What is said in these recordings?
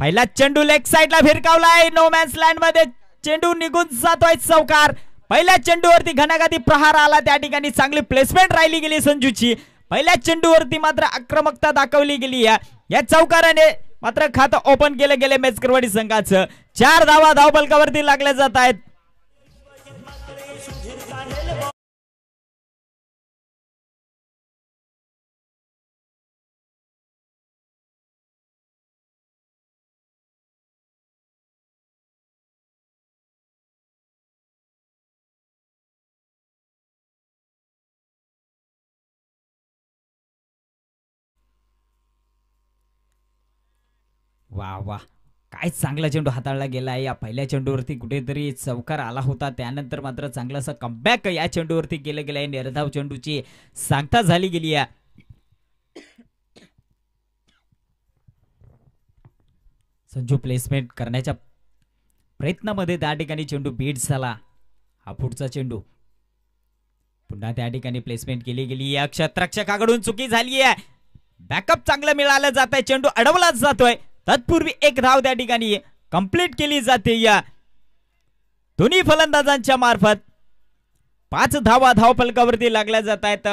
पहिला चेंडू लेग साइडला भिरकावलाय, नो मॅन्स लँड मध्ये चेंडू निघून जातोय चौकार. पहिल्या चेंडूवरती घणाघाती प्रहार आला, त्या ठिकाणी चांगली प्लेसमेंट राहिली गेली संजूची. पहिल्या चेंडूवरती मात्र आक्रमकता दाखवली गेली. या चौकाराने मात्र खातं ओपन केलं गेले मेचकरवाडी संघाचं. 4 धावा धावफलकावरती लागल्या जात आहेत. वा वा, काय चांगला चेंडू हाताळला गेला. या पहिल्या चेंडूवरती कुठेतरी चौकार आला होता, त्यानंतर मात्र चांगलासा कमबॅक या चेंडूवरती केलं गेलंय. निर्धाव चेंडूची सांगता झाली गेली आहे. संजू प्लेसमेंट करण्याच्या प्रयत्नामध्ये त्या ठिकाणी चेंडू बीट झाला. हा पुढचा चेंडू पुन्हा त्या ठिकाणी प्लेसमेंट केली गेली. या क्षेत्ररक्षकाकडून चुकी झाली आहे. बॅकअप चांगलं मिळालं जात आहे, चेंडू अडवलाच जातोय. तत्पूर्वी एक धाव त्या ठिकाणी कंप्लीट केली जाते. या दोन्ही फलंदाजांच्या मार्फत 5 धावा धावफलकावरती लागल्या जात आहेत.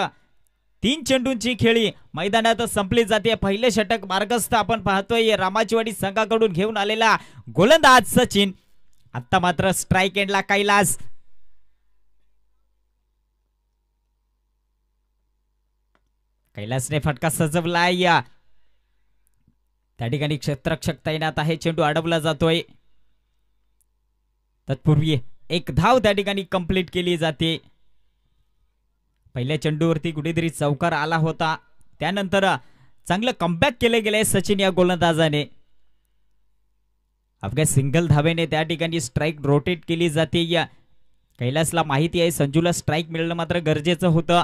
3 चेंडूंची खेळी मैदानात संपली जाते. पहिले षटक मार्गस्थ आपण पाहतोय रामाचीवाडी संघाकडून घेऊन आलेला गोलंदाज सचिन. आता मात्र स्ट्राइक एंडला कैलास. कैलासने फटका सजवलाय. त्या ठिकाणी क्षेत्ररक्षक तैनात आहे, चेंडू अडवला जातोय. तत्पूर्वी एक धाव त्या ठिकाणी कंप्लीट केली जाते. पहिल्या चेंडूवरती कुठेतरी चौकार आला होता, त्यानंतर चांगलं कमबॅक केले गेले सचिन या गोलंदाजाने. अवघ्या सिंगल धावेने त्या ठिकाणी स्ट्राइक रोटेट केली जाते. या कैलासला माहिती आहे संजूला स्ट्राइक मिळणं मात्र गरजेचं होतं.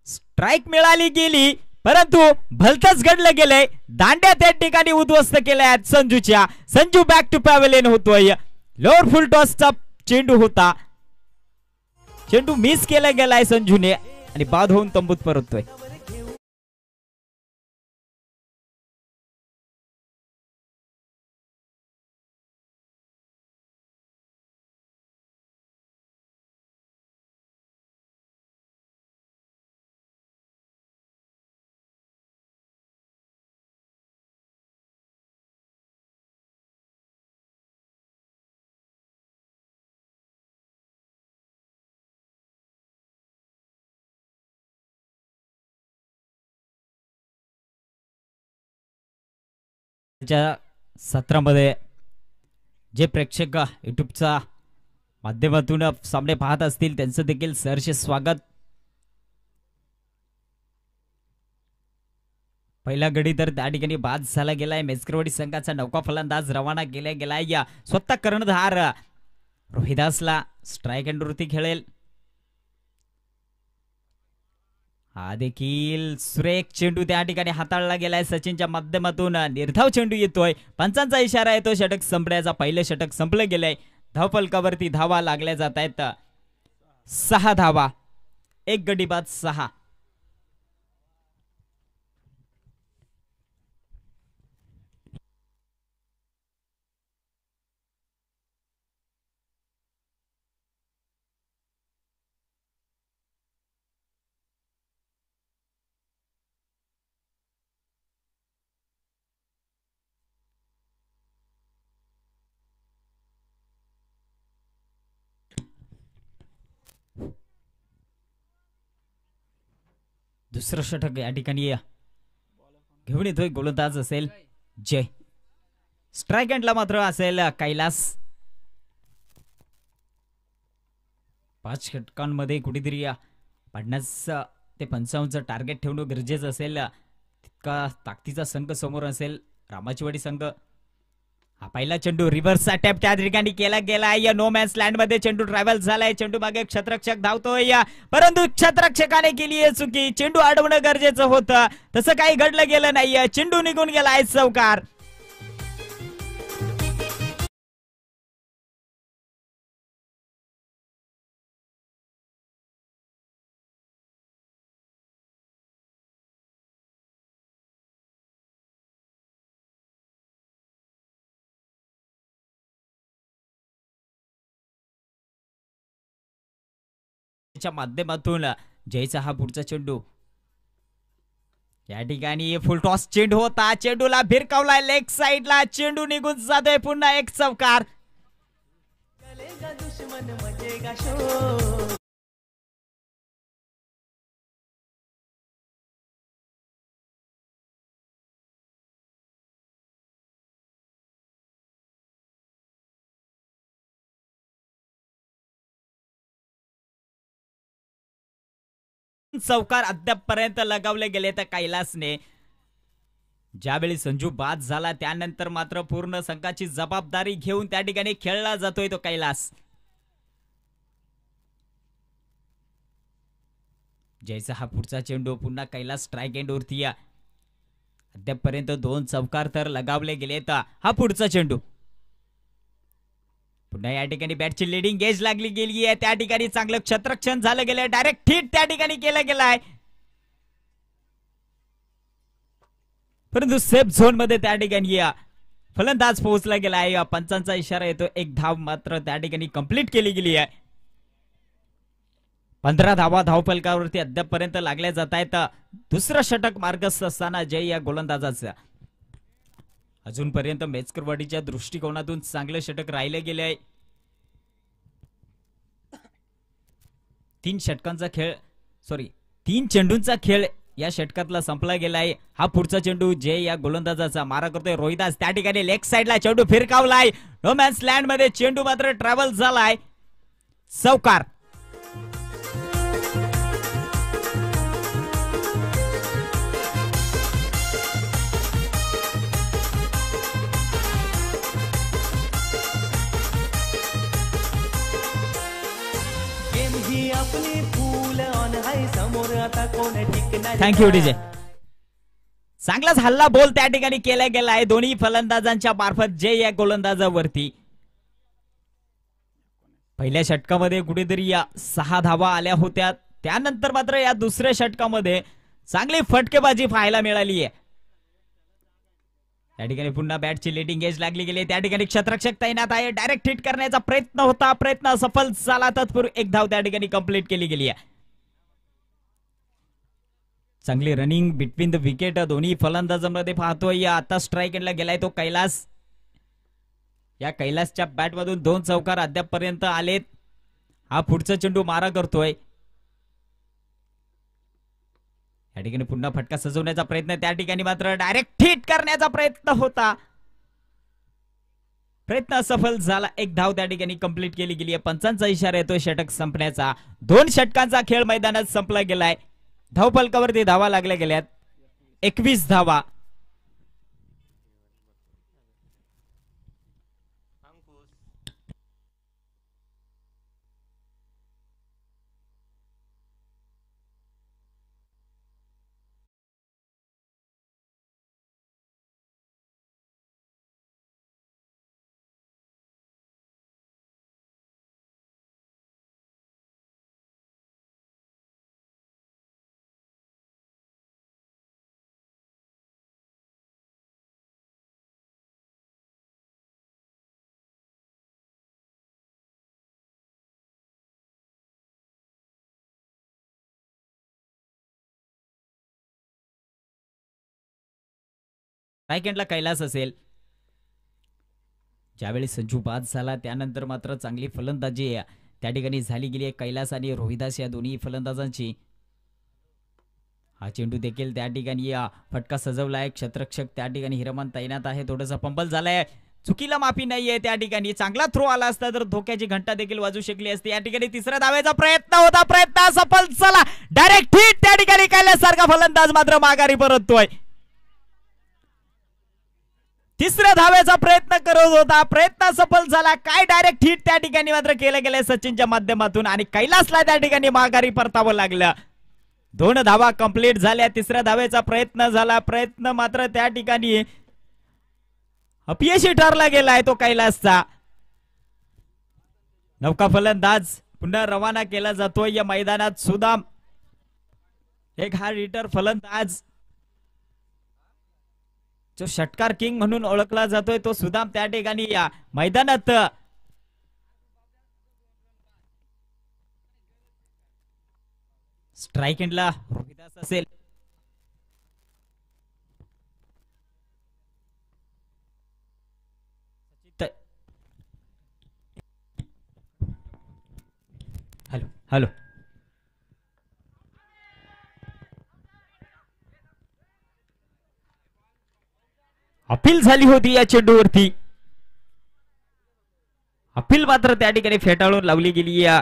स्ट्राइक मिळाली गेली, परंतु भलतच घडलं गेलंय. दांड्या त्या ठिकाणी उद्ध्वस्त केल्या आहेत संजूच्या. संजू बॅक टू पॅव्हलियन होतोय. लोअर फुल टॉसचा चेंडू होता, चेंडू मिस केला गेलाय संजूने आणि बाद होऊन तंबूत परततोय. सत्रामध्ये जे प्रेक्षक युट्यूबच्या माध्यमातून सामने पाहत असतील त्यांचं देखील सहर्ष स्वागत. पहिला गडी तर त्या ठिकाणी बाद झाला गेलाय. मेचकरवाडी संघाचा नौका फलंदाज रवाना केला गेलाय. या स्वतः कर्णधार रोहिदासला स्ट्राइक एंडवरती खेळेल. हा देखील सुरेख चेंडू त्या ठिकाणी हाताळला गेलाय सचिनच्या माध्यमातून. निर्धाव चेंडू येतोय, पंचांचा इशारा येतो षटक संपण्याचा. पहिलं षटक संपलं गेलंय. धावफलकावरती धावा लागल्या जात आहेत. 6 धावा, 1 गडी बाद 6. दुसरं षटक या ठिकाणी घेऊन येतोय गोलंदाज असेल जय. स्ट्राइक एंडला मात्र असेल कैलास. 5 षटकांमध्ये कुठेतरी 50 ते 55चं टार्गेट ठेवणं गरजेचं असेल. तितका ताकदीचा संघ समोर असेल रामाचीवाडी संघ. हा पहिला चेंडू रिव्हर्स अटॅम्प्ट त्या ठिकाणी केला गेलाय. नो मॅन्स लँड मध्ये चेंडू ट्रॅव्हल झालाय. चेंडू मागे क्षेत्ररक्षक धावतोय, परंतु क्षेत्ररक्षकाने केली आहे चुकी. चेंडू अडवणं गरजेचं होतं, तसं काही घडलं गेलं नाहीये. चेंडू निघून गेलाय चौकार. षटकाच्या माध्यमातून जयचा हा पुढचा चेंडू या ठिकाणी फुल टॉस चेंडू होता, चेंडूला भिरकावलाय लेग साइडला, चेंडू निघून जातोय, पुन्हा एक चौकार. चौकार अद्यापपर्यंत लगावले गेले तर कैलासने. ज्यावेळी संजू बाद झाला त्यानंतर मात्र पूर्ण संघाची जबाबदारी घेऊन त्या ठिकाणी खेळला जातोय तो कैलास. जयचा हा पुढचा चेंडू, पुन्हा कैलास स्ट्राइक एंड वरती. अद्यापपर्यंत 2 चौकार तर लगावले गेले तर हा पुढचा चेंडू पुन्हा या ठिकाणी बॅटची लीडिंग एज लागली गेली आहे. त्या ठिकाणी चांगलं क्षेत्ररक्षण झालं गेलं, डायरेक्ट हिट त्या ठिकाणी केलं गेलाय, परंतु सेफ झोन मध्ये त्या ठिकाणी फलंदाज पोहोचला गेला आहे. पंचांचा इशारा येतो, एक धाव मात्र त्या ठिकाणी कंप्लीट केली गेली आहे. 15 धावा धावफलकावरती अद्यापपर्यंत लागल्या जात आहेत. दुसरं षटक मार्गस्थ असताना जय या गोलंदाजाचं अजूनपर्यंत मेचकरवाडीच्या दृष्टिकोनातून चांगलं षटक राहिले गेले आहे. 3 चेंडूंचा खेळ या षटकातला संपला गेलाय. हा पुढचा चेंडू जय या गोलंदाजाचा मारा करतोय रोहिदास, त्या ठिकाणी लेग साइडला चेंडू फिरकावलाय, नो मॅन्स लँड मध्ये चेंडू मात्र ट्रॅव्हल झालाय, चौकार. Thank you DJ. चांगलाच हल्ला बोल त्या ठिकाणी केला गेलाय दोन्ही फलंदाजांच्या मार्फत जय या गोलंदाजावरती. पहिल्या षटकामध्ये कुठेतरी 6 धावा आल्या होत्या, त्यानंतर मात्र या दुसऱ्या षटकामध्ये चांगली फटकेबाजी पाहायला मिळाली आहे. त्या ठिकाणी पुन्हा बॅटची लीडिंग एज लागली गेली, त्या ठिकाणी क्षेत्ररक्षक तैनात आहे, डायरेक्ट हिट करण्याचा प्रयत्न होता, प्रयत्न सफल झाला, तत्पूर्वी एक धाव त्या ठिकाणी कंप्लीट केली गेली आहे. चांगली रनिंग बिटवीन द विकेट दोन्ही फलंदाजांमध्ये पाहतोय. आता स्ट्राइक एंडला गेलाय तो कैलास. या कैलासच्या बॅट मधून 2 चौकार अद्यापपर्यंत आलेत. हा पुढचा चेंडू मारा करतोय, या ठिकाणी पुन्हा फटका सजवण्याचा प्रयत्न, त्या ठिकाणी मात्र डायरेक्ट हिट करण्याचा प्रयत्न होता, प्रयत्न सफल झाला, एक धाव त्या ठिकाणी कंप्लीट केली गेली आहे. पंचांचा इशारा येतोय षटक संपण्याचा. 2 षटकांचा खेळ मैदानात संपला गेलाय. धावफलकावरती धावा लागल्या गेल्यात, 21 धावा. स्ट्राइक एंडला कैलास असेल. ज्यावेळी संजू बाद झाला त्यानंतर मात्र चांगली फलंदाजी त्या ठिकाणी झाली गेली आहे कैलास आणि रोहिदास या दोन्ही फलंदाजांची. हा चेंडू देखील त्या ठिकाणी फटका सजवलाय, क्षेत्ररक्षक त्या ठिकाणी हिरमान तैनात आहे, थोडासा पंबल झालाय, चुकीला माफी नाहीये. त्या ठिकाणी चांगला थ्रो आला असता तर धोक्याची घंटा देखील वाजू शकली असती. या ठिकाणी तिसऱ्या धावेचा प्रयत्न होता, प्रयत्न सफल झाला, डायरेक्ट हिट त्या ठिकाणी कैलास सारखा फलंदाज मात्र माघारी परततोय. तिसऱ्या धावेचा प्रयत्न करत होता, प्रयत्न सफल झाला, काय डायरेक्ट हिट त्या ठिकाणी मात्र केलं गेलंय सचिनच्या माध्यमातून आणि कैलासला त्या ठिकाणी माघारी परतावं लागलं. 2 धावा कंप्लीट झाल्या. तिसऱ्या धावेचा प्रयत्न झाला, प्रयत्न मात्र त्या ठिकाणी अपयशी ठरला गेलाय तो कैलासचा. नौका फलंदाज पुन्हा रवाना केला जातोय या मैदानात. सुदाम एक हार्ड हिटर फलंदाज जो षटकार किंग म्हणून ओळखला जातोय तो सुदाम त्या ठिकाणी या मैदानात स्ट्राईक एंडला रोहिदास असेल. त- हॅलो हॅलो. अपील झाली होती या चेंडूवरती. अपील मात्र त्या ठिकाणी फेटाळून लावली गेली. या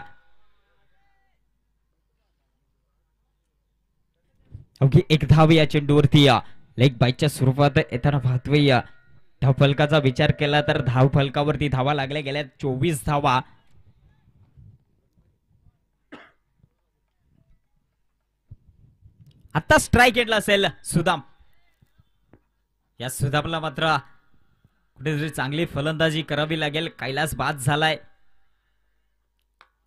अवघी एक धाव या चेंडूवरती या लेग बाईच्या स्वरूपात येताना पाहतोय. या धावफलकाचा विचार केला तर धावफलकावरती धावा लागल्या गेल्या 24 धावा. आता स्ट्राईक एंडला असेल सुदाम. या सुदामला मात्र कुठेतरी चांगली फलंदाजी करावी लागेल. कैलास बाद झालाय.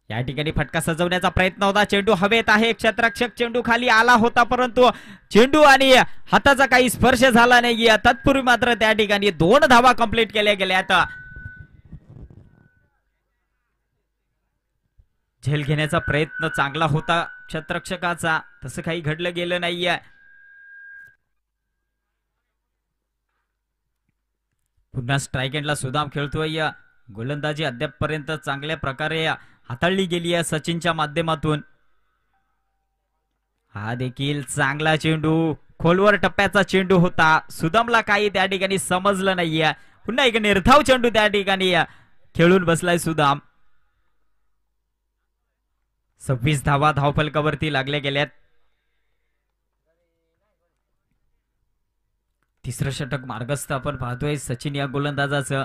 या ठिकाणी फटका सजवण्याचा प्रयत्न होता. चेंडू हवेत आहे. क्षेत्ररक्षक चेंडू खाली आला होता परंतु चेंडू आणि हाताचा काही स्पर्श झाला नाही. तत्पूर्वी मात्र त्या ठिकाणी 2 धावा कंप्लीट केल्या गेल्या. आता झेल घेण्याचा प्रयत्न चांगला होता क्षेत्ररक्षकाचा, तसं काही घडलं गेलं नाहीये. पुन्हा स्ट्राईक एंडला सुदाम खेळतोय. गोलंदाजी अद्यापपर्यंत चांगल्या प्रकारे हाताळली गेली आहे सचिनच्या माध्यमातून. हा देखील चांगला चेंडू, खोलवर टप्प्याचा चेंडू होता. सुदामला काही त्या ठिकाणी समजलं नाहीये. पुन्हा एक निर्धाव चेंडू त्या ठिकाणी खेळून बसलाय सुदाम. 26 धावा धावफलकावरती लागल्या गेल्यात. तिसरं षटक मार्गस्थ आपण पाहतोय सचिन या गोलंदाजाचं.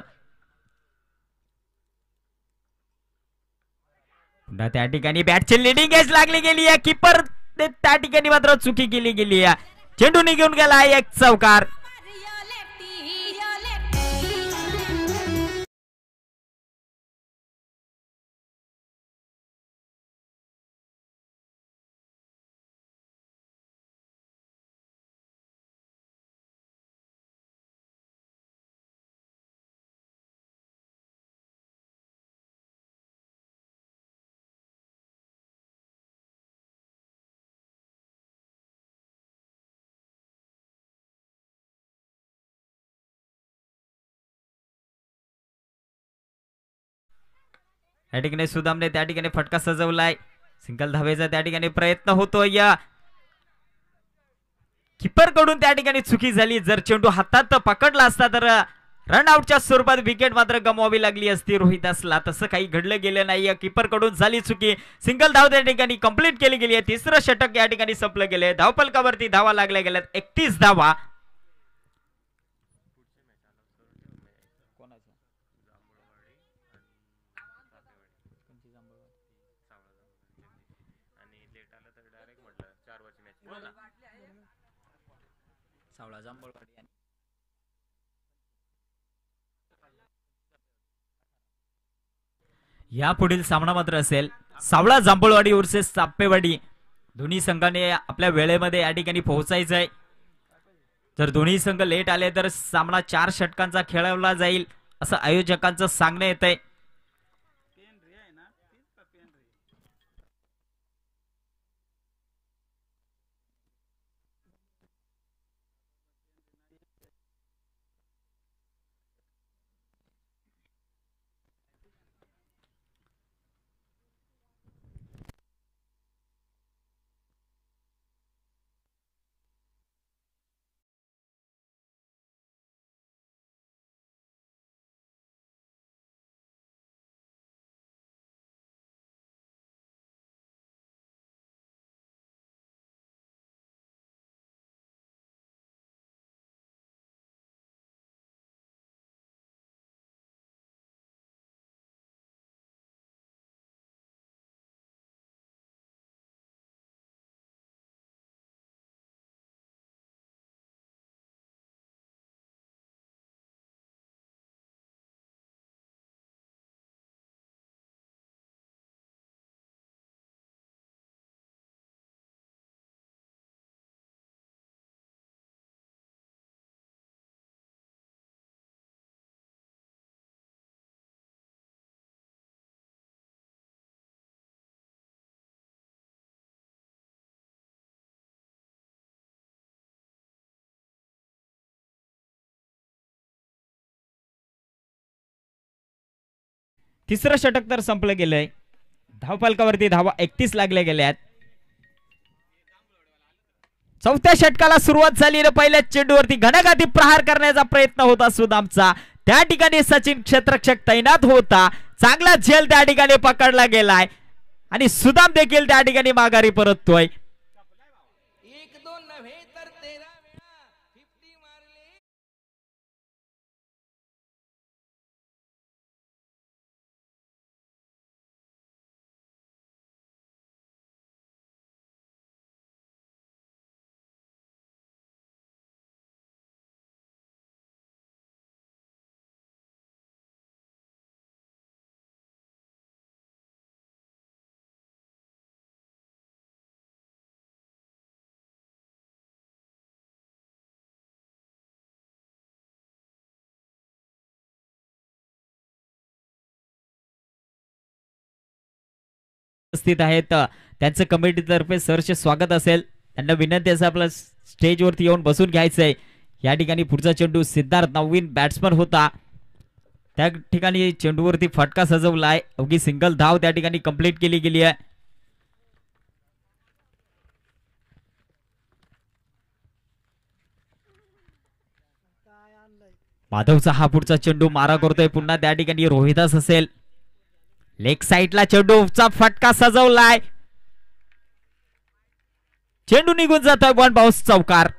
पुन्हा त्या ठिकाणी बॅटची लिडिंग एज लागली गेली आहे. किपर त्या ठिकाणी मात्र चुकी केली गेली आहे. चेंडू निघून गेला. एक चौकार. या ठिकाणी सुदामने त्या ठिकाणी फटका सजवलाय. सिंगल धावेचा त्या ठिकाणी प्रयत्न होतोय. किपर कडून त्या ठिकाणी चुकी झाली. जर चेंडू हातात पकडला असता तर रनआउटच्या स्वरूपात विकेट मात्र गमवावी लागली असती रोहिदासला. तसं काही घडलं गेलं नाही. किपर कडून झाली चुकी. सिंगल धाव त्या ठिकाणी कंप्लीट केली गेली आहे. तिसरं षटक या ठिकाणी संपलं गेले. धावफलकावरती धावा लागल्या गेल्यात 31 धावा. या पुढील सामना मात्र असेल सावळा जांभूळवाडी वर्सेस चापेवाडी. दोन्ही संघाने आपल्या वेळेमध्ये या ठिकाणी पोहोचायचंय. जर दोन्ही संघ लेट आले तर सामना 4 षटकांचा खेळवला जाईल असं आयोजकांचं सांगणं येतंय. तिसरं षटक तर संपलं गेलंय. धावफलकावरती धावा 31 लागल्या गेल्यात. चौथ्या षटकाला सुरुवात झाली. पहिल्याच चेंडूवरती घणाघाती प्रहार करण्याचा प्रयत्न होता सुदामचा. त्या ठिकाणी सचिन क्षेत्ररक्षक तैनात होता. चांगला झेल त्या ठिकाणी पकडला गेलाय आणि सुदाम देखील त्या ठिकाणी माघारी परततोय. उपस्थित आहेत त्यांचं कमिटीतर्फे सरचे स्वागत असेल. त्यांना विनंती असेल आपलं स्टेजवरती येऊन बसून घ्यायचंय. या ठिकाणी पुढचा चेंडू सिद्धार्थ नवीन बॅट्समन होता. त्या ठिकाणी चेंडूवरती फटका सजवलाय. अवघी सिंगल धाव त्या ठिकाणी कंप्लीट केली गेली आहे. माधवचा हा पुढचा चेंडू मारा करतोय. पुन्हा त्या ठिकाणी रोहिदास असेल. लेग साइडला चेंडूचा फटका सजवलाय. चेंडू निघून जातोय. वन बाउन्स चौकार.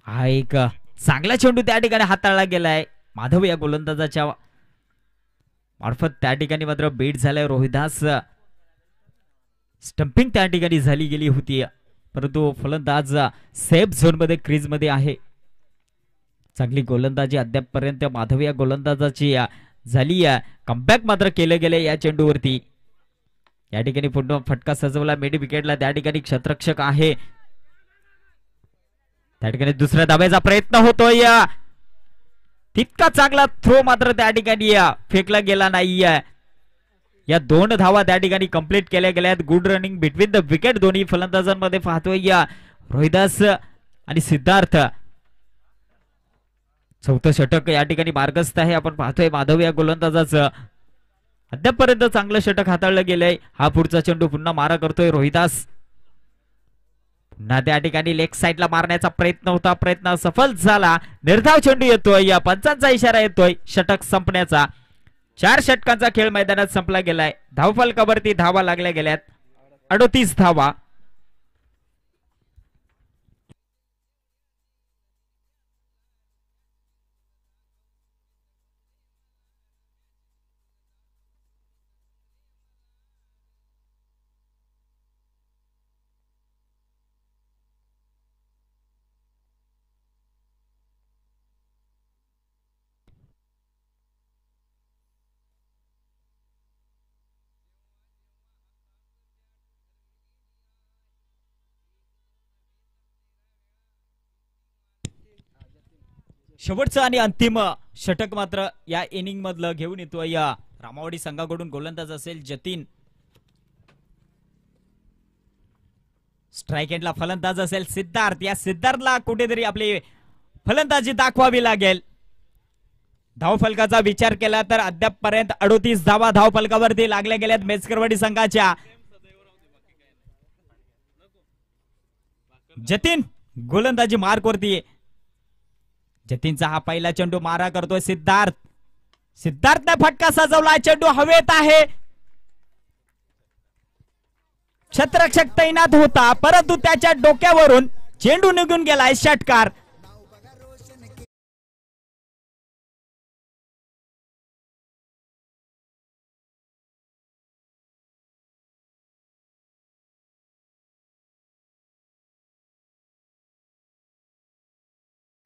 हा एक चांगला चेंडू त्या ठिकाणी हाताळला गेलाय. माधव या गोलंदाजाच्या मार्फत त्या ठिकाणी मात्र बीट झालाय. रोहिदास स्टंपिंग त्या ठिकाणी झाली गेली होती, परंतु फलंदाज सेफ झोन मध्ये क्रीज मध्ये आहे. चांगली गोलंदाजी अद्यापपर्यंत माधव या गोलंदाजाची झाली. कमबॅक मात्र केलं गेले या चेंडूवरती. या ठिकाणी पुन्हा फटका सजवला मिड विकेटला. त्या ठिकाणी क्षेत्ररक्षक आहे. त्या ठिकाणी दुसऱ्या धाब्याचा प्रयत्न होतोय. तितका चांगला थ्रो मात्र त्या ठिकाणी फेकला गेला नाही. या 2 धावा त्या ठिकाणी कंप्लीट केल्या गेल्यात. Good running between the wicket दोन्ही फलंदाजांमध्ये पाहतोय रोहिदास आणि सिद्धार्थ. चौथं षटक या ठिकाणी मार्गस्थ आहे. आपण पाहतोय माधव या गोलंदाजाचं अद्यापपर्यंत चांगलं षटक हाताळलं गेलंय. हा पुढचा चेंडू पुन्हा मारा करतोय रोहिदास. पुन्हा त्या ठिकाणी लेग साइडला मारण्याचा प्रयत्न होता. प्रयत्न सफल झाला. निर्धाव चेंडू येतोय. या पंचांचा इशारा येतोय षटक संपण्याचा. 4 षटकांचा खेळ मैदानात संपला गेलाय. धावफलकावरती धावा लागल्या गेल्यात 38 धावा. शेवटचं आणि अंतिम षटक मात्र या इनिंग मधलं घेऊन येतोय या रामावाडी संघाकडून. गोलंदाज असेल जतीन. स्ट्राइक एंडला फलंदाज असेल सिद्धार्थ. या सिद्धार्थला कुठेतरी आपली फलंदाजी दाखवावी लागेल. धावफलकाचा विचार केला तर अद्यापपर्यंत 38 धावा धावफलकावरती लागल्या गेल्यात मेचकरवाडी संघाच्या. जतीन गोलंदाजी मार्क वरती. जतीनचा हा पहिला चेंडू मारा करतोय सिद्धार्थ. सिद्धार्थने फटका सजवला. चेंडू हवेत आहे. क्षेत्ररक्षक तैनात होता, परंतु त्याच्या डोक्यावरून चेंडू निघून गेलाय. षटकार.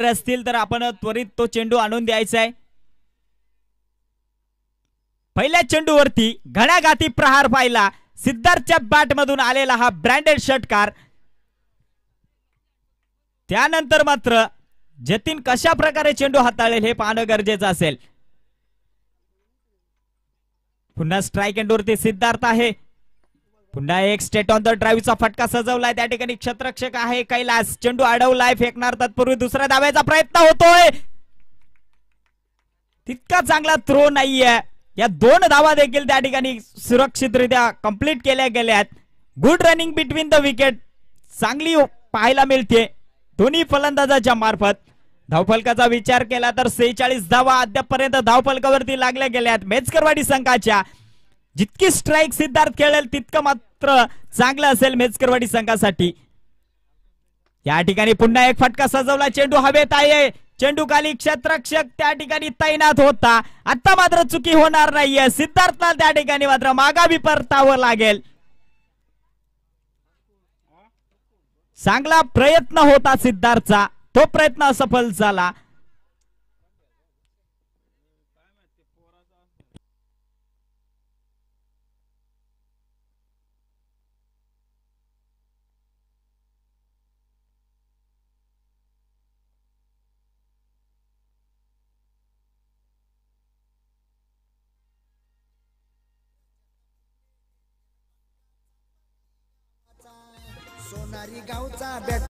असतील तर आपण त्वरित तो चेंडू आणून द्यायचा आहे. पहिल्या चेंडूवरती घणाघाती प्रहार पाहिला. सिद्धार्थच्या बॅट मधून आलेला हा ब्रँडेड षटकार. त्यानंतर मात्र जतीन कशा प्रकारे चेंडू हाताळेल हे पाहणं गरजेचं असेल. पुन्हा स्ट्राइक एंडवरती सिद्धार्थ आहे. पुन्हा एक स्टेट ऑन द ड्राईव्हचा फटका सजवलाय. त्या ठिकाणी क्षेत्ररक्षक आहे कैलास. चेंडू अडवलाय. फेकणार तत्पूर्वी दुसऱ्या धाव्याचा प्रयत्न होतोय. तितका चांगला थ्रो नाहीये. या 2 धावा देखील त्या ठिकाणी सुरक्षितरित्या कंप्लीट केल्या गेल्यात. Good running between the wicket चांगली पाहायला मिळते दोन्ही फलंदाजाच्या मार्फत. धावफलकाचा विचार केला तर 46 धावा अद्यापपर्यंत धावफलकावरती लागल्या गेल्यात मेचकरवाडी संघाच्या. जितकी स्ट्राइक सिद्धार्थ खेळेल तितकं मात्र चांगलं असेल मेचकरवाडी संघासाठी. या ठिकाणी पुन्हा एक फटका सजवला. चेंडू हवेत आहे. चेंडू खाली क्षेत्ररक्षक त्या ठिकाणी तैनात होता. आता मात्र चुकी होणार नाहीये. सिद्धार्थला त्या ठिकाणी मात्र मागावी परतावं लागेल. चांगला प्रयत्न होता सिद्धार्थचा. तो प्रयत्न असफल झाला. सोनारी गावचा बॅट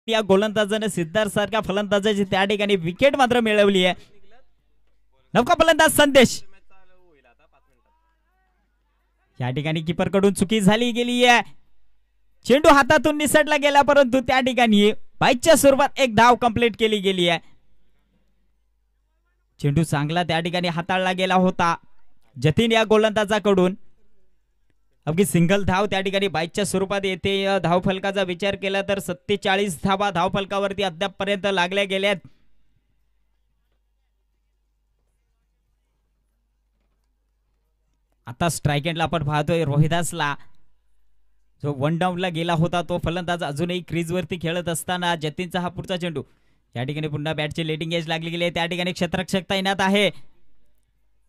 या गोलंदाजाने सिद्धार्थ सारख्या फलंदाजाची त्या ठिकाणी विकेट मात्र मिळवली आहे. नवका फलंदाज संदेश. या ठिकाणी कीपर कडून चुकी झाली गेली आहे. चेंडू हातातून निसटला गेला परंतु त्या ठिकाणी बाईच्या स्वरूपात एक धाव कंप्लीट केली गेली आहे. चेंडू चांगला त्या ठिकाणी हाताळला गेला होता जतीन या गोलंदाजाकडून. अगदी सिंगल धाव त्या ठिकाणी बाईच्या स्वरूपात येते. धावफलकाचा विचार केला तर 47 धावा धावफलकावरती अद्यापपर्यंत लागल्या गेल्यात. आता स्ट्राइक एंडला आपण पाहतोय रोहिदासला जो 1 डाऊनला गेला होता. तो फलंदाज अजूनही क्रीजवरती खेळत असताना जतीनचा हा पुढचा चेंडू. या ठिकाणी पुन्हा बॅटची लेटिंग एज लागली गेली. त्या ठिकाणी क्षेत्ररक्षक तैनात आहे.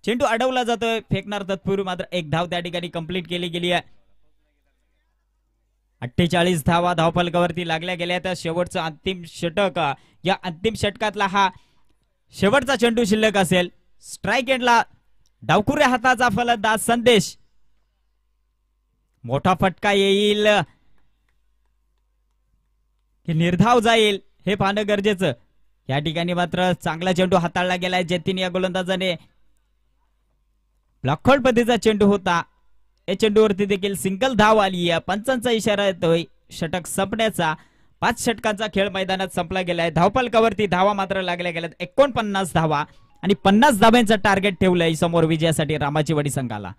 चेंडू अडवला जातोय. फेकणार तत्पूर्वी मात्र एक धाव त्या ठिकाणी कंप्लीट केली गेली आहे. 48 धावा धावफलकावरती लागल्या गेल्या. तर शेवटचं अंतिम षटक. या अंतिम षटकातला हा शेवटचा चेंडू शिल्लक असेल. स्ट्राइक एंडला डावखुऱ्या हाताचा फलंदाज संदेश. मोठा फटका येईल की निर्धाव जाईल हे पाहणं गरजेचं. या ठिकाणी मात्र चांगला चेंडू हाताळला गेलाय जतीन या गोलंदाजाने. ब्लॉकहोल्ड पद्धतीचा चेंडू होता. या चेंडूवरती देखील सिंगल धाव आली आहे. पंचांचा इशारा येतोय षटक संपण्याचा. 5 षटकांचा खेळ मैदानात संपला गेलाय. धावफलकावरती धावा मात्र लागल्या गेल्यात 49 धावा आणि 50 धाब्यांचं टार्गेट ठेवलंय समोर विजयासाठी रामाचीवाडी संघाला.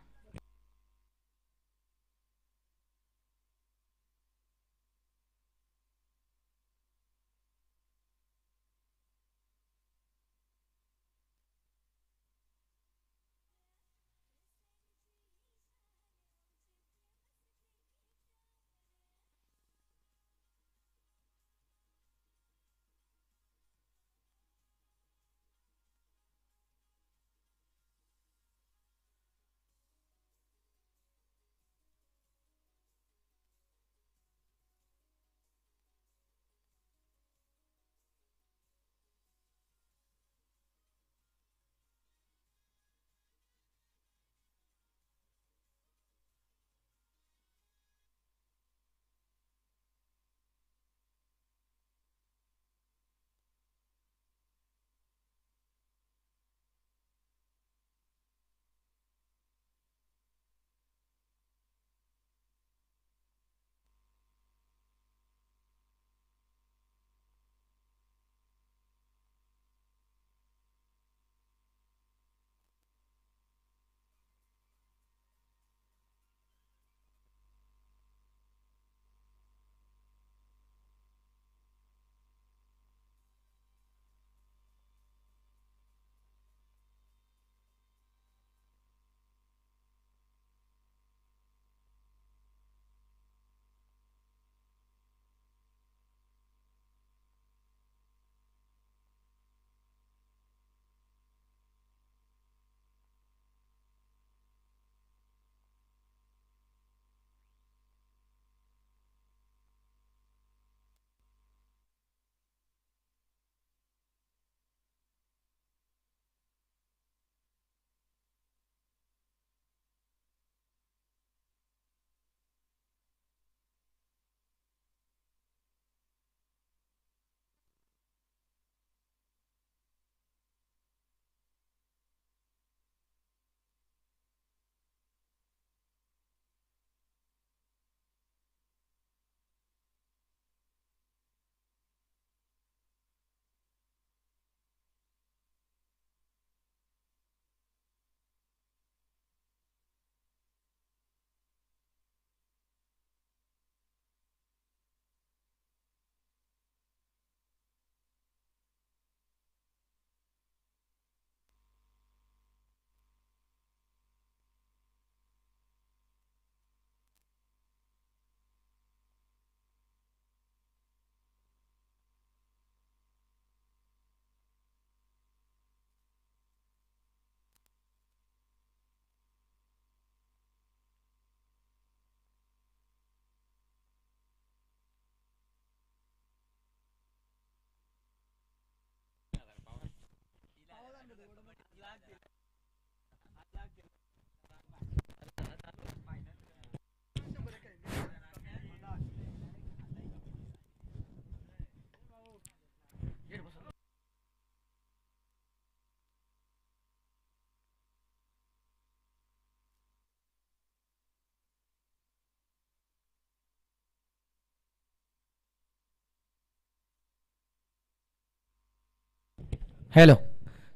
हॅलो,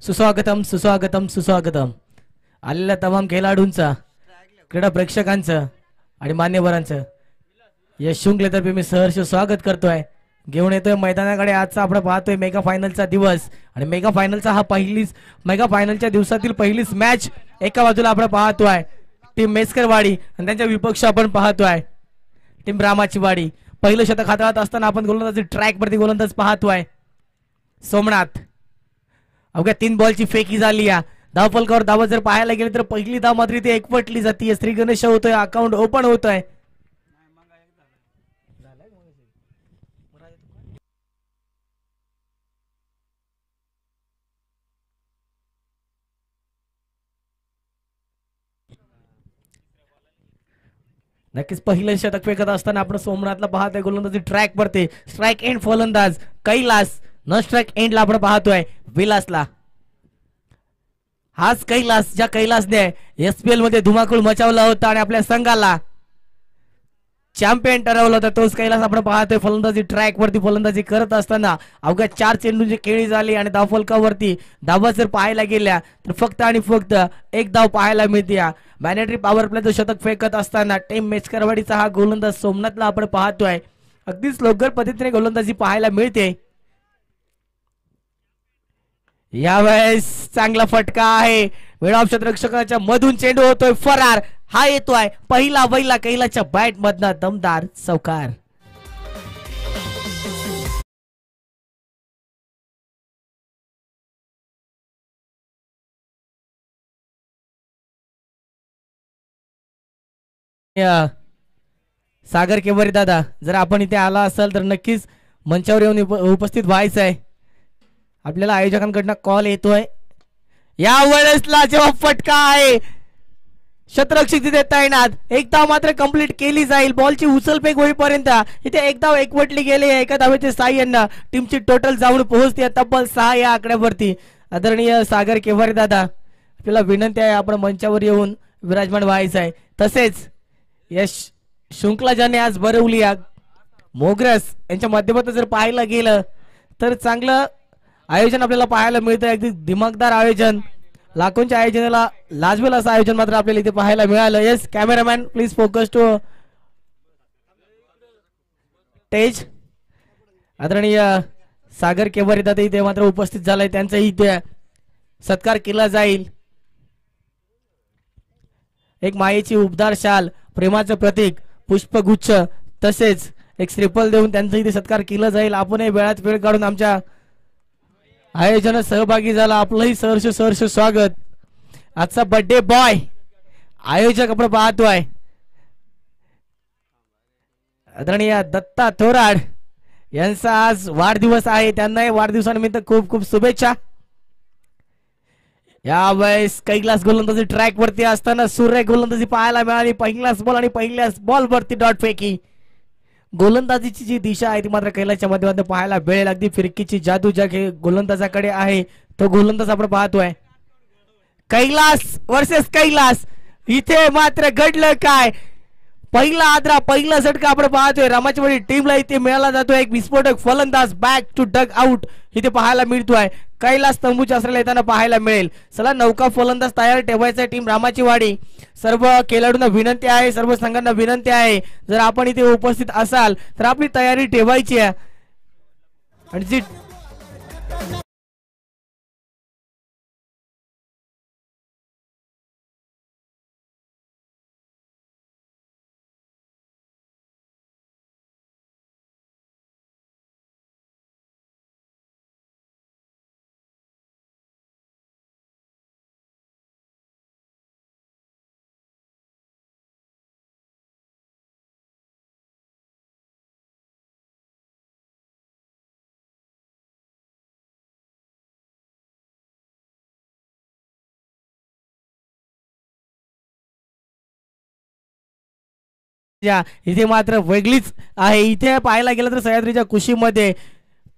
सुस्वागतम सुस्वागतम सुस्वागतम. आलेल्या तमाम खेळाडूंचा, क्रीडा प्रेक्षकांचं आणि मान्यवरांचं यश शुंकलेतर्फे मी सहर्ष स्वागत करतोय. घेऊन येतोय मैदानाकडे आजचा आपण पाहतोय मेगा फायनलचा दिवस. आणि मेगा फायनलचा हा पहिलीच मेगा फायनलच्या दिवसातील पहिलीच मॅच. एका बाजूला आपण पाहतोय टीम मेस्करवाडी आणि त्यांच्या विपक्ष आपण पाहतोय टीम रामाची वाडी. पहिलं शतक हाताळत असताना आपण गोलंदाजी ट्रॅक वरती गोलंदाज पाहतोय सोमनाथ. अवघ्या 3 बॉलची फेकी झाली या धावफलकावर. धावा जर पाहायला गेले तर पहिली धाव मात्र ती एकवटली जाते. श्री गणेश होतोय, अकाउंट ओपन होतोय. नक्कीच पहिलं शतक फेकत असताना आपण सोमनाथला पाहतोय गोलंदाजी ट्रॅक वरती. स्ट्राईक एंड फलंदाज कैलास. न स्ट्राईक एंडला आपण पाहतोय विलासला. हाच कैलास ज्या कैलासने एसपीएल मध्ये धुमाकूळ मचावला होता आणि आपल्या संघाला चॅम्पियन ठरवलं होतं. तोच कैलास आपण पाहतोय फलंदाजी ट्रॅक वरती फलंदाजी करत असताना अवघ्या 4 चेंडूंची खेळी झाली आणि धावफलकावरती धावा जर पाहायला गेल्या तर फक्त आणि फक्त एक धाव पाहायला मिळते. मॅनेटरी पॉवर प्लेचं शतक फेकत असताना टीम मेचकरवाडीचा हा गोलंदाज सोमनाथला आपण पाहतोय. अगदीच लवकर पद्धतीने गोलंदाजी पाहायला मिळते. यावेळेस चांगला फटका आहे. वेळा क्षेत्ररक्षकाच्या मधून चेंडू होतोय फरार. हा येतोय पहिला बैला कैलाच्या बॅट मधनं दमदार चौकार. सागर केवरी दादा, जर आपण इथे आला असाल तर नक्कीच मंचावर येऊन उपस्थित व्हायचं आहे. आपल्याला आयोजकांकडनं कॉल येतोय. या वेळेसला जेव्हा फटका आहे क्षेत्ररक्षक तिथे तैनात. एक धाव मात्र कंप्लीट केली जाईल. बॉलची उचलफेक होईपर्यंत इथे एक धाव एकवटली गेली. एका धावेच्या साह्यानं टीमची टोटल जाऊन पोहोचते तब्बल 6 या आकड्यावरती. आदरणीय सागर केवारी दादा, आपल्याला विनंती आहे आपण मंचावर येऊन विराजमान व्हायचं आहे. तसेच यश शुंकला ज्याने आज बरवली मोग्रस यांच्या माध्यमातून जर पाहायला गेलं तर चांगलं आयोजन आपल्याला पाहायला मिळतं. अगदी दिमागदार आयोजन, लाखोंच्या आयोजनाला लाजवेल असं आयोजन मात्र आपल्याला इथे पाहायला मिळालं. Yes cameraman please focus to stage. आदरणीय सागर केवारी दादा इथे मात्र उपस्थित झालाय. त्यांचाही इथे सत्कार केला जाईल. एक मायेची उबदार शाल, प्रेमाचं प्रतीक, पुष्पगुच्छ तसेच एक श्रीफल देऊन त्यांचा इथे सत्कार केला जाईल. आपणही वेळात वेळ काढून आमच्या आयोजनात सहभागी झाला. आपलंही सहर्ष सहर्ष स्वागत. आजचा बर्थडे बॉय आयोजक आपण पाहतोय आदरणीय दत्ता थोराड यांचा आज वाढदिवस आहे. त्यांनाही वाढदिवसानिमित्त खूप खूप शुभेच्छा. यावेळेस कैलास गोलंदाजी ट्रॅक वरती असताना सूर्य गोलंदाजी पाहायला मिळाली. पहिलाच बॉल आणि पहिल्याच बॉल वरती डॉट फेकी. गोलंदाजीची जी दिशा आहे ती मात्र कैलासच्या माध्यमातून पाहायला मिळेल. अगदी फिरकीची जादू ज्या गोलंदाजाकडे आहे तो गोलंदाज आपण पाहतोय. कैलास वर्सेस कैलास. इथे मात्र घडलं काय? पहिला आद्रा पहिला झटका आपण पाहतोय. रामाचीवाडी टीमला इथे मिळाला जातोय. एक विस्फोटक फलंदाज बॅक टू डग आउट इथे पाहायला मिळतोय. कैलास तंबूच्या आश्रयाला येताना पाहायला मिळेल. चला नौका फलंदाज तयार ठेवायचा टीम रामाची वाडी. सर्व खेळाडूंना विनंती आहे, सर्व संघांना विनंती आहे, जर आपण इथे उपस्थित असाल तर आपली तयारी ठेवायची आहे. आणि जी इथे मात्र वेगळीच आहे. इथे पाहायला गेलं तर सह्याद्रीच्या कुशीमध्ये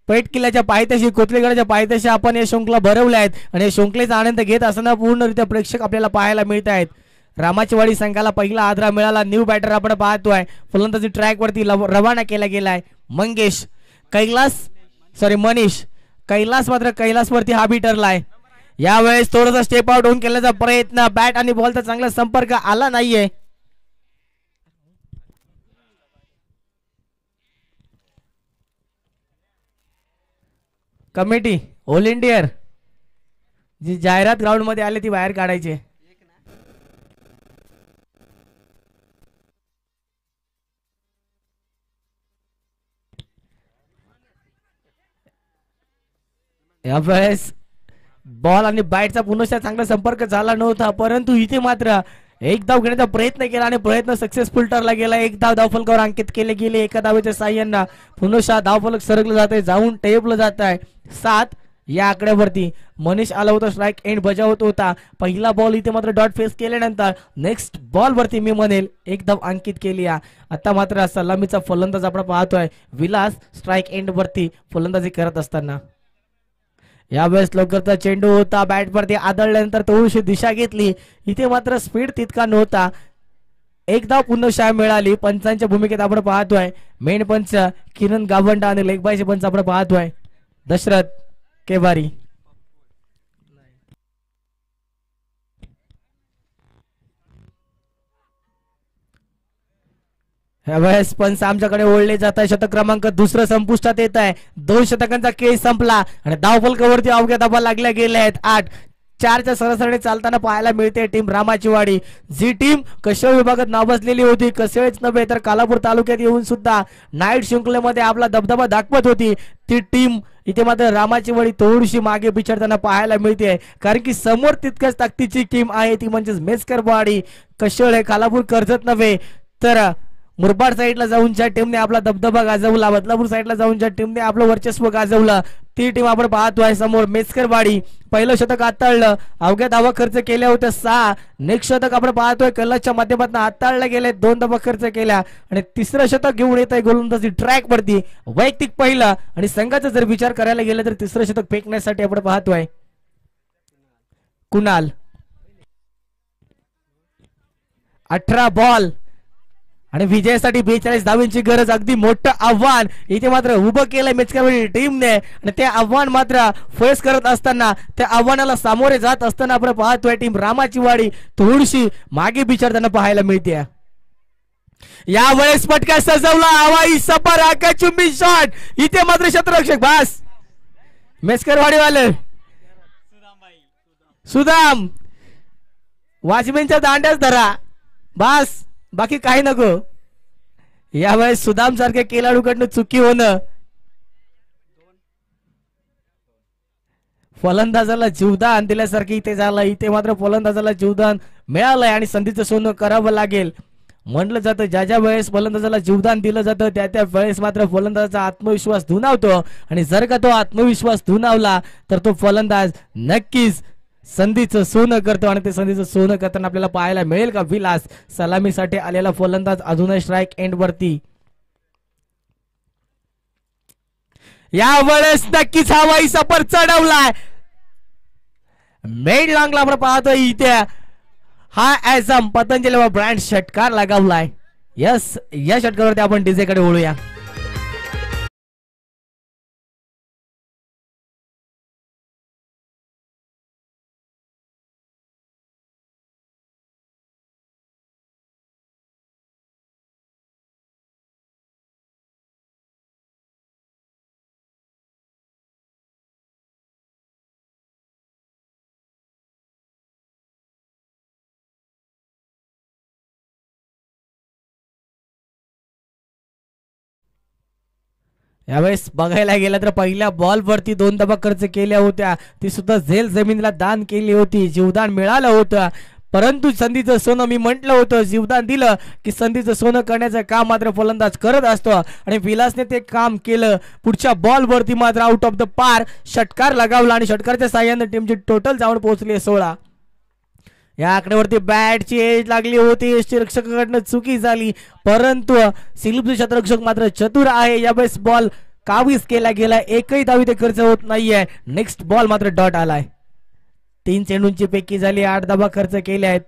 पेठ किल्ल्याच्या पायथ्याशी कोथलेगडाच्या पायथ्याशी आपण हे शृंखला भरवल्या आहेत आणि हे शृंखलेचा आनंद घेत असताना पूर्णरित्या प्रेक्षक आपल्याला पाहायला मिळत आहेत. रामाचीवाडी संघाला पहिला आदरा मिळाला. न्यू बॅटर आपण पाहतोय. फलंदाजी ट्रॅक वरती रवाना केला गेलाय. मनीष कैलास मात्र कैलासवरती हा बी ठरलाय. यावेळेस थोडासा स्टेप आउट होऊन केल्याचा प्रयत्न. बॅट आणि बॉलचा चांगला संपर्क आला नाहीये. कमिटी ऑल इंडियर जी जाहिरात ग्राउंड मध्ये आले ती बाहेर काढायची. यावेळेस बॉल आणि बॅटचा पुन्हा चांगला संपर्क झाला नव्हता, परंतु इथे मात्र एक धाव घेण्याचा प्रयत्न केला आणि प्रयत्न सक्सेसफुल ठरला गेला. एक धाव धावफलकावर अंकित केले गेले. एका धावेच्या साह्यानं पुन्हा धावफलक सरकलं जात आहे, जाऊन टेपलं जात आहे. 7 या आकड्यावरती मनीष आला होता, स्ट्राईक एंड बजावत होता. पहिला बॉल इथे मात्र डॉट फेस केल्यानंतर नेक्स्ट बॉल वरती मी म्हणेल एक धाव अंकित केली. आता मात्र सलामीचा फलंदाज आपण पाहतोय विलास स्ट्राईक एंड वरती फलंदाजी करत असताना. यावेळेस लवकरचा चेंडू होता, बॅट वरती आदळल्यानंतर थोडीशी दिशा घेतली. इथे मात्र स्पीड तितका नव्हता. एक धाव पुन्हा मिळाली. पंचांच्या भूमिकेत आपण पाहतोय मेन पंच किरण गावंडा आणि लेगबायचे पंच आपण पाहतोय दशरथ केवारी. यावेळेस पंच आमच्याकडे ओढले जात आहे. शतक क्रमांक दुसरं संपुष्टात येत आहे. 2 शतकांचा खेळ संपला आणि धावफलकावरती अवघ्या धावा लागल्या गेल्या आहेत. 8-4च्या सरासरीने चालताना पाहायला मिळते टीम रामाचीवाडी. जी टीम कशेळ विभागात नावाजलेली होती, कशेळच नव्हे तर कालापूर तालुक्यात येऊन सुद्धा नाईट शृंखलेमध्ये आपला दबदबा दाखवत होती, ती टीम इथे मात्र रामाचीवाडी थोडीशी मागे बिछडताना पाहायला मिळते. कारण की समोर तितक्याच ताकदीची टीम आहे, ती म्हणजेच मेस्करवाडी. कशेळ हे कालापूर कर्जत नव्हे तर मुरबाड साईडला जाऊन ज्या टीमने आपला दबदबा गाजवला, बदलापूर साईडला जाऊन ज्या टीमने आपलं वर्चस्व गाजवलं, ती टीम आपण पाहतोय समोर मेस्करवाडी. पहिलं शतक हाताळलं, अवघ्या धावा खर्च केल्या होत्या 6. नेक्स्ट शतक आपण पाहतोय कल्लाच्या माध्यमातून हाताळले गेले, 2 धावा खर्च केल्या आणि तिसरं शतक घेऊन येत आहे गोलंदाजी ट्रॅक वरती. वैयक्तिक पहिलं आणि संघाचा जर विचार करायला गेला तर तिसरं शतक फेकण्यासाठी आपण पाहतोय कुणाल. 18 बॉल आणि विजयासाठी 42 धावांची गरज. अगदी मोठं आव्हान इथे मात्र उभं केलंय मेस्करवाडी टीमने आणि ते आव्हान मात्र फेस करत असताना, त्या आव्हानाला सामोरे जात असताना आपण पाहतोय टीम रामाचीवाडी थोडीशी मागे बिछडताना पाहायला मिळते. यावेळेस पटका सजवला, हवाई सफर आकाशचुंबी शॉट. इथे मात्र क्षेत्ररक्षक बास मेस्करवाडी वाले सुदाम वॉचमॅनच्या दांड्याच धरा बास, बाकी काही नको. यावेळेस सुदाम सारख्या खेळाडूकडनं चुकी होणं, फलंदाजाला जीवदान दिल्यासारखं इथे झालं. इथे मात्र फलंदाजाला जीवदान मिळालंय आणि संधीचं सोनं करावं लागेल. म्हणलं जातं ज्या ज्या वेळेस फलंदाजाला जीवदान दिलं जातं त्या त्या वेळेस मात्र फलंदाजाचा आत्मविश्वास दुणावतो आणि जर का तो आत्मविश्वास दुणावला तर तो फलंदाज नक्कीच संधीचं सोनं करतो आणि ते संधीचं सोनं करताना आपल्याला पाहायला मिळेल का विलास. सलामीसाठी आलेला फलंदाज अजूनही स्ट्राईक एंड वरती. यावेळेस नक्कीच हवाई सफर चढवलाय. मेड लॉंगला आपण पाहतोय इथे हा ऍझम पतंजली ब्रँड षटकार लगावलाय. यस, या षटकावरती आपण डीजे कडे वळूया. यावेळेस बघायला गेलं तर पहिल्या बॉल वरती 2 धावा खर्च केल्या होत्या, ती सुद्धा झेल जमीनला दान केली होती, जीवदान मिळालं होतं. परंतु संधीचं सोनं मी म्हटलं होतं, जीवदान दिलं की संधीचं सोनं करण्याचं काम मात्र फलंदाज करत असतो आणि विलासने ते काम केलं. पुढच्या बॉल वरती मात्र आउट ऑफ द पार षटकार लगावला आणि षटकारच्या साह्याने टीमची टोटल जाऊन पोहोचली 16. या आकड्यावरती बॅटची एज लागली होती, यष्टीरक्षकाकडनं चुकी झाली, परंतु सिलिपचे क्षेत्ररक्षक मात्र चतुर आहे. यावेळेस बॉल काबीज केला गेला, एकही धावी ते खर्च होत नाहीये. नेक्स्ट बॉल मात्र डॉट आलाय. 3 चेंडूंची पैकी झाली, 8 धावा खर्च केल्या आहेत.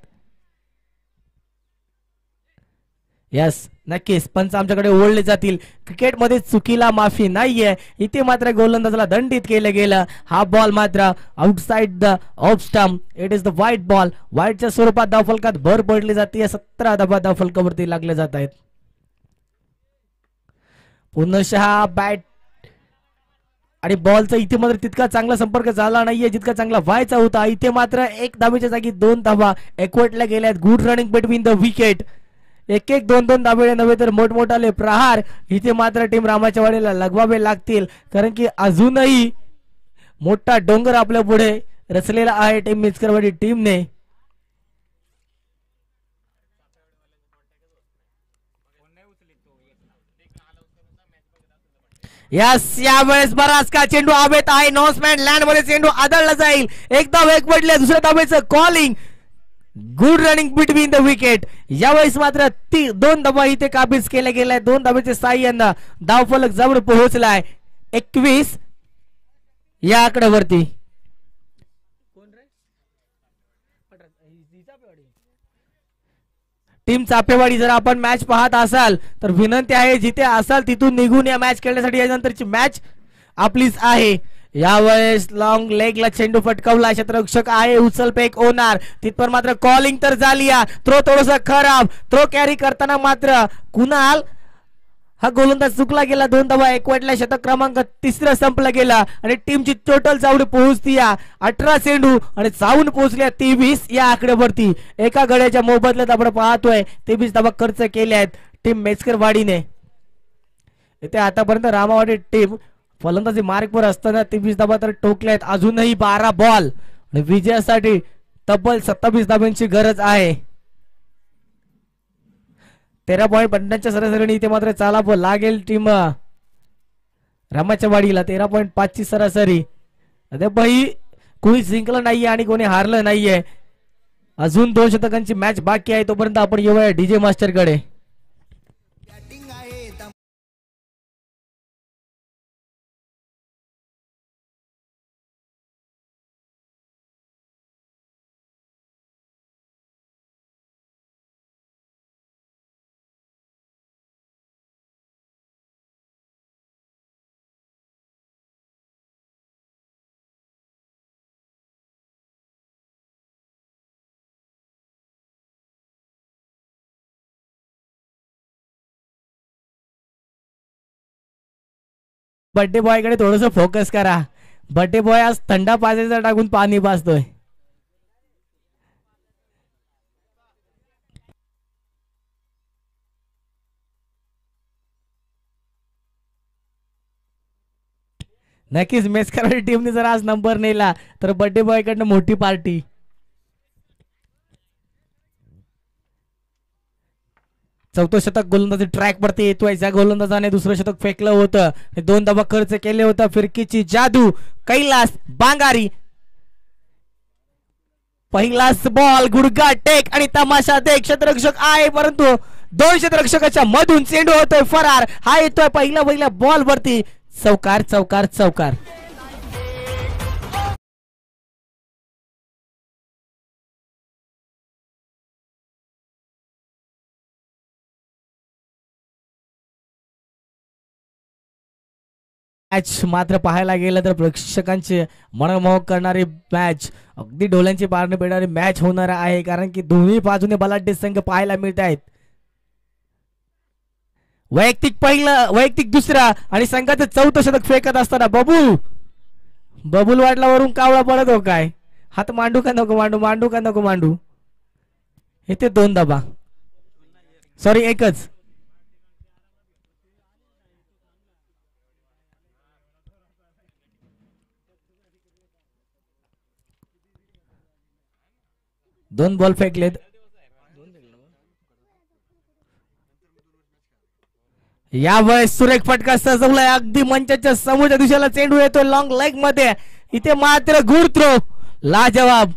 यस, नक्कीच पंच आमच्याकडे ओढले जातील. क्रिकेटमध्ये चुकीला माफी नाहीये. इथे मात्र गोलंदाजाला दंडित केलं गेलं. हा बॉल मात्र outside the off stump. It is the wide ball. व्हाईटच्या स्वरूपात धावफलकात भर पडली जाते. 17 धावा धावफलकावरती लागले जात आहेत. पुनशः बॅट आणि बॉलचा इथे मात्र तितका चांगला संपर्क झाला नाहीये जितका चांगला व्हायचा होता. इथे मात्र 1 धावेच्या जागी 2 धावा एकवटल्या गेल्या आहेत. Good running between the wicket. 1-1, 2-2 धाबे नव्हे तर मोठमोठाले प्रहार इथे मात्र टीम रामाच्या वाडीला लगवावे लागतील, कारण की अजूनही मोठा डोंगर आपल्या पुढे रचलेला आहे टीम मिचकरवाडी टीमने. यावेळेस बराच का चेंडू हवेत आहे. नॉसमॅन लँड मध्ये चेंडू आदळला जाईल. एक धाव एक पडले, दुसऱ्या धावेचं calling. Good running between the wicket. यावेळेस मात्र 2 धावा इथे काबीज केल्या गेल्या. 2 धावेचे साह्यानं धावफलक जवळ पोहोचलाय. 21 या आकड्यावरती. टीम चापेवाडी जर आपण मॅच पाहत असाल तर विनंती आहे, जिथे असाल तिथून निघून या मॅच खेळण्यासाठी. यानंतरची मॅच आपलीच आहे. यावेळेस लॉंग लेगला चेंडू फटकावला. क्षेत्ररक्षक आहे, उचलपेक होणार. तिथपर मात्र कॉलिंग तर झाली. थ्रो थोडासा खराब. थ्रो कॅरी करताना मात्र कुणाल हा गोलंदाज चुकला गेला. 2 धावा एकवटल्या. शतक क्रमांक 3 संपला गेला आणि टीमची टोटल चावडी पोहोचती 18 चेंडू आणि चावून पोहोचल्या 23 या आकड्यावरती. एका गड्याच्या मोबदल्यात आपण पाहतोय 23 धावा खर्च केल्या आहेत टीम मेचकरवाडीने. इथे आतापर्यंत रामावाडी टीम फलंदाजी मार्गवर असताना 23 धावा तर टोकल्या आहेत. अजूनही 12 बॉल आणि विजयासाठी तब्बल 27 धाब्यांची गरज आहे. 13 पॉईंट पडण्याच्या सरासरीने इथे मात्र चालावं लागेल टीम रामाच्या वाडीला. 13.5 ची सरासरी. अद्यापही कोणी जिंकलं नाहीये आणि कोणी हारलं नाहीये. अजून 2 शतकांची मॅच बाकी आहे. तोपर्यंत आपण येऊया डीजे मास्टर कडे. बर्थडे बॉय कडे थोडस फोकस करा. बर्थडे बॉय आज थंडा पाण्याचा टाकून पाणी पाजतोय. नक्कीच मेचकरवाडी टीमने जर आज नंबर नेला तर बर्थडे बॉय कडनं मोठी पार्टी. चौथं शतक गोलंदाजी ट्रॅक वरती येतोय. ज्या गोलंदाजाने दुसरं शतक फेकलं होतं, 2 धावा खर्च केले होता. फिरकीची जादू कैलास बांगारी. पहिलाच बॉल गुडगा टेक आणि तमाशा देख. क्षेत्ररक्षक आहे, परंतु 2 क्षेत्ररक्षकाच्या मधून चेंडू होतोय फरार. हा येतोय पहिल्या बॉल वरती. चौकार चौकार चौकार. मॅच मात्र पाहायला गेलं तर प्रेक्षकांचे मनमोहक करणारी मॅच, अगदी डोळ्यांची पारणी पेटणारी मॅच होणार आहे, कारण की दोन्ही बाजूने बलाढ्य संघ पाहायला मिळत आहेत. वैयक्तिक पहिलं, वैयक्तिक दुसरा आणि संघाचं 4थं शतक फेकत असताना बबुल वाटलावरून कावळा पडत हो काय. हात मांडू का नको मांडू, मांडू का नको मांडू. इथे 2 धाबा, सॉरी एकच. दोन बॉल फेकलेत. यावेळेस सुरेख फटका सजवलाय. अगदी मंचाच्या समोरच्या दिशेला चेंडू येतो लॉंग लेग मध्ये. इथे मात्र गुड थ्रो, लाजवाब.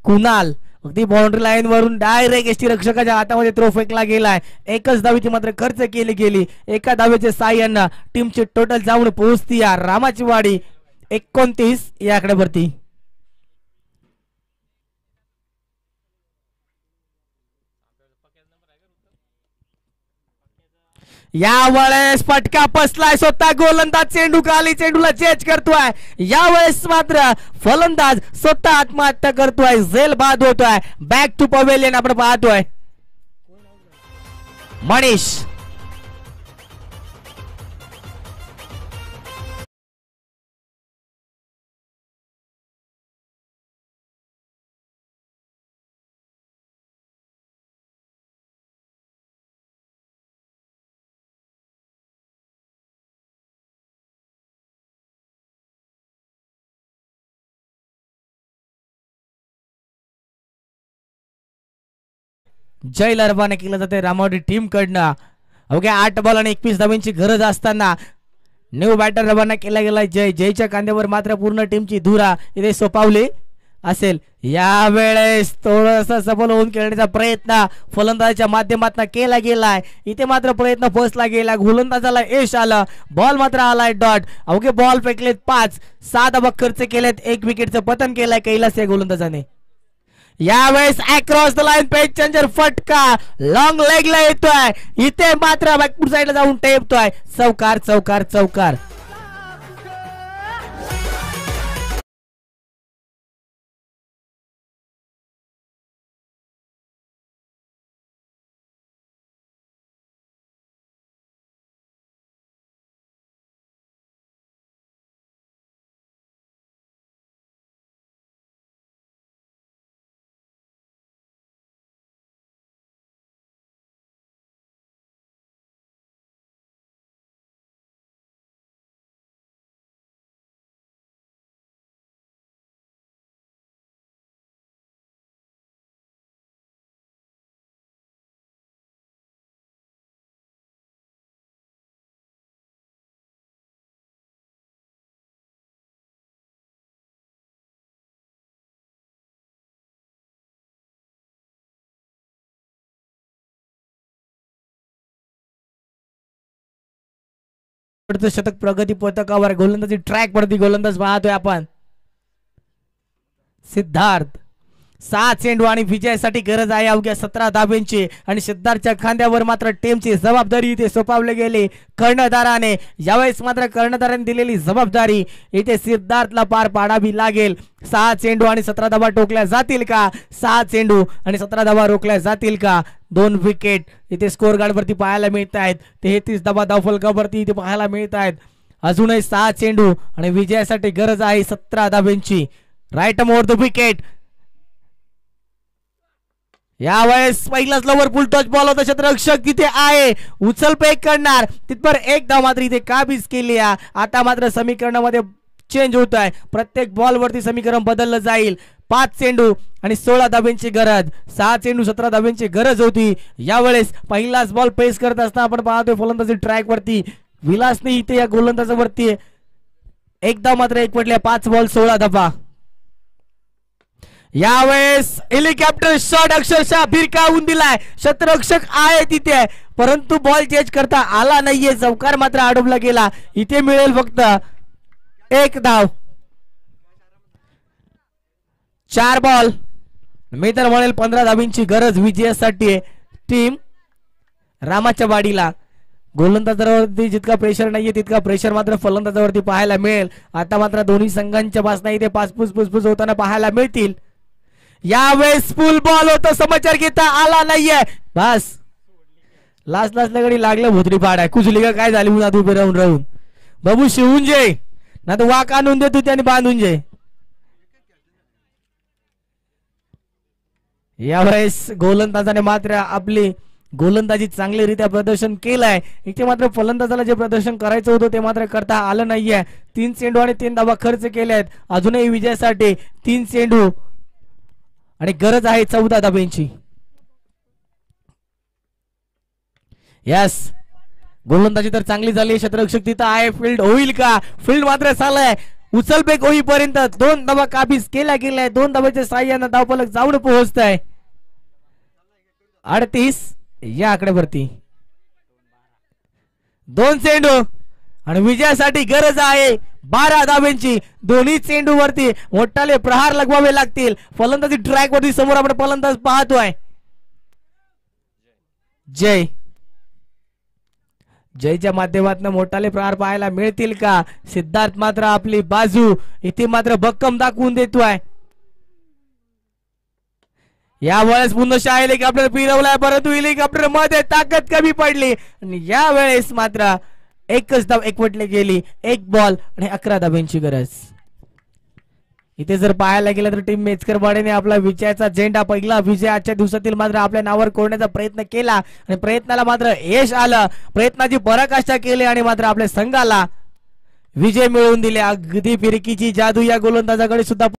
कुणाल अगदी बाउंड्री लाईन वरून डायरेक्ट एसटी रक्षकाच्या हातामध्ये थ्रो फेकला गेलाय. एकच धावेची मात्र खर्च केली गेली. एका धावेचे साह्यानं टीमची टोटल जाऊन पोहोचती या रामाची वाडी 29 या आकड्यावरती. यावेळेस फटका बसलाय. स्वतः गोलंदाज चेंडू खाली, चेंडूला चेंज करतोय. यावेळेस मात्र फलंदाज स्वतः आत्महत्या करतोय. झेल बाद होतोय. बॅक टू पवेलियन आपण पाहतोय. मनीष जय रवाना केलं जाते रामावडी टीम कडनं. अवघ्या 8 बॉल आणि 21 धावांची गरज असताना न्यू बॅटर रवाना केला गेला. जयच्या कांद्यावर मात्र पूर्ण टीमची धुरा इथे सोपावली असेल. यावेळेस थोडासा सफल होऊन खेळण्याचा प्रयत्न फलंदाजाच्या माध्यमातून केला गेलाय. इथे मात्र प्रयत्न फसला गेला. गोलंदाजाला यश आलं. बॉल मात्र आलाय डॉट. अवघे बॉल फेकलेत 5. 6 धावा खर्च केलेत. 1 विकेटचं पतन केलंय कैलास या गोलंदाजाने. यावेळेस across the line page changer फटका लॉंग लेगला येतोय. इथे मात्र बॅकफूट साईडला जाऊन टेपतोय. चौकार चौकार चौकार. शतक प्रगती पथकावर गोलंदाजी ट्रॅक वरती गोलंदाज पाहतोय आपण. सिद्धार्थ 7 चेंडू आणि विजयासाठी गरज आहे अवघ्या 17 धाब्यांची. आणि सिद्धार्थच्या खांद्यावर मात्र टीमची जबाबदारी इथे सोपवली गेली कर्णधाराने. यावेळेस मात्र कर्णधाराने दिलेली जबाबदारी इथे सिद्धार्थला पार पाडावी लागेल. 6 चेंडू आणि 17 धावा टोकल्या जातील का? 6 चेंडू आणि 17 धावा रोखल्या जातील का? 2 विकेट इथे स्कोर गार्ड वरती पाहायला मिळत आहेत. 33 धावा धावफलकावरती इथे पाहायला मिळत आहेत. अजूनही 6 चेंडू आणि विजयासाठी गरज आहे 17 धाब्यांची. Right arm over the wicket. यावेळेस पहिलाच लवर फुल टच बॉल होता. क्षेत्ररक्षक तिथे आहे. उचल फेक करणार. तिथपर 1 धाव मात्र इथे काबीज केली. आता मात्र समीकरणामध्ये चेंज होत आहे. प्रत्येक बॉल वरती समीकरण बदललं जाईल. 5 चेंडू आणि 16 धाब्यांची गरज. 6 चेंडू 17 धाब्यांची गरज होती. यावेळेस पहिलाच बॉल पेस करत असताना आपण पाहतोय फलंदाजी ट्रॅक वरती विलासने इथे या गोलंदाजावरती 1 धाव मात्र 1 पडल्या. 5 बॉल 16 धाबा. यावेळेस हेलिकॉप्टर शॉट अक्षरशः भिरकावून दिलाय. क्षेत्ररक्षक आहे तिथे परंतु बॉल चेंज करता आला नाहीये. चौकार मात्र अडवला गेला. इथे मिळेल फक्त 1 धाव. 4 बॉल. मी तर म्हणेल 15 धावींची गरज विजयासाठी टीम रामाच्या वाडीला. गोलंदाजावरती जितका प्रेशर नाहीये तितका प्रेशर मात्र फलंदाजावरती पाहायला मिळेल. आता मात्र दोन्ही संघांच्या बाजूने इथे पासपूस होताना पाहायला मिळतील. यावेळेस फुल बॉल होता. समाचार घेता आला नाहीये. बस लास्ट लगडी लागलं भोतरी पाड कुजली का काय झाली म्हणून उभे राहून बाबू शिवून जे ना तर वाक आणून दे तू त्याने बांधून जे. यावेळेस गोलंदाजाने मात्र आपली गोलंदाजी चांगलीरित्या प्रदर्शन केलंय. इथे मात्र फलंदाजाला जे प्रदर्शन करायचं होतं ते मात्र करता आलं नाहीये. 3 चेंडू आणि 3 धावा खर्च केले आहेत. अजूनही विजयासाठी 3 चेंडू आणि गरज आहे 14 धाब्यांची. यस गोलंदाजी तर चांगली झाली. क्षेत्ररक्षक तिथं आहे. फील्ड होईल का? फील्ड मात्र झालंय. उचलबेक होईपर्यंत 2 धावा काबीज केल्या गेल्या. 2 धावाच्या साह्यानं धावफलक जाऊन पोहोचत आहे 38 या आकड्यावरती. 2 चेंडू आणि विजयासाठी गरज आहे 12 धाब्यांची. दोन्ही चेंडू वरती मोठाले प्रहार लगवावे लागतील. फलंदाजी ट्रॅक वरती समोर आपण फलंदाज पाहतोय. जयच्या माध्यमातून मोठाले प्रहार पाहायला मिळतील का? सिद्धार्थ मात्र आपली बाजू इथे मात्र भक्कम दाखवून देतोय. यावेळेस पुन्हा हेलिकॉप्टर फिरवलाय परंतु हेलिकॉप्टर मध्ये ताकद कमी पडली आणि यावेळेस मात्र एकच धाव एकवटली गेली. 1 बॉल आणि 11 धाब्यांची गरज. इथे जर पाहायला गेलं तर टीम मेचकरवाडीने आपला विजयाचा झेंडा पहिला विजय आजच्या दिवसातील मात्र आपल्या नावावर कोरण्याचा प्रयत्न केला आणि प्रयत्नाला मात्र यश आलं. प्रयत्नाची पराकाष्ठा केली आणि मात्र आपल्या संघाला विजय मिळवून दिले. अगदी फिरकीची जादू या गोलंदाजाकडे सुद्धा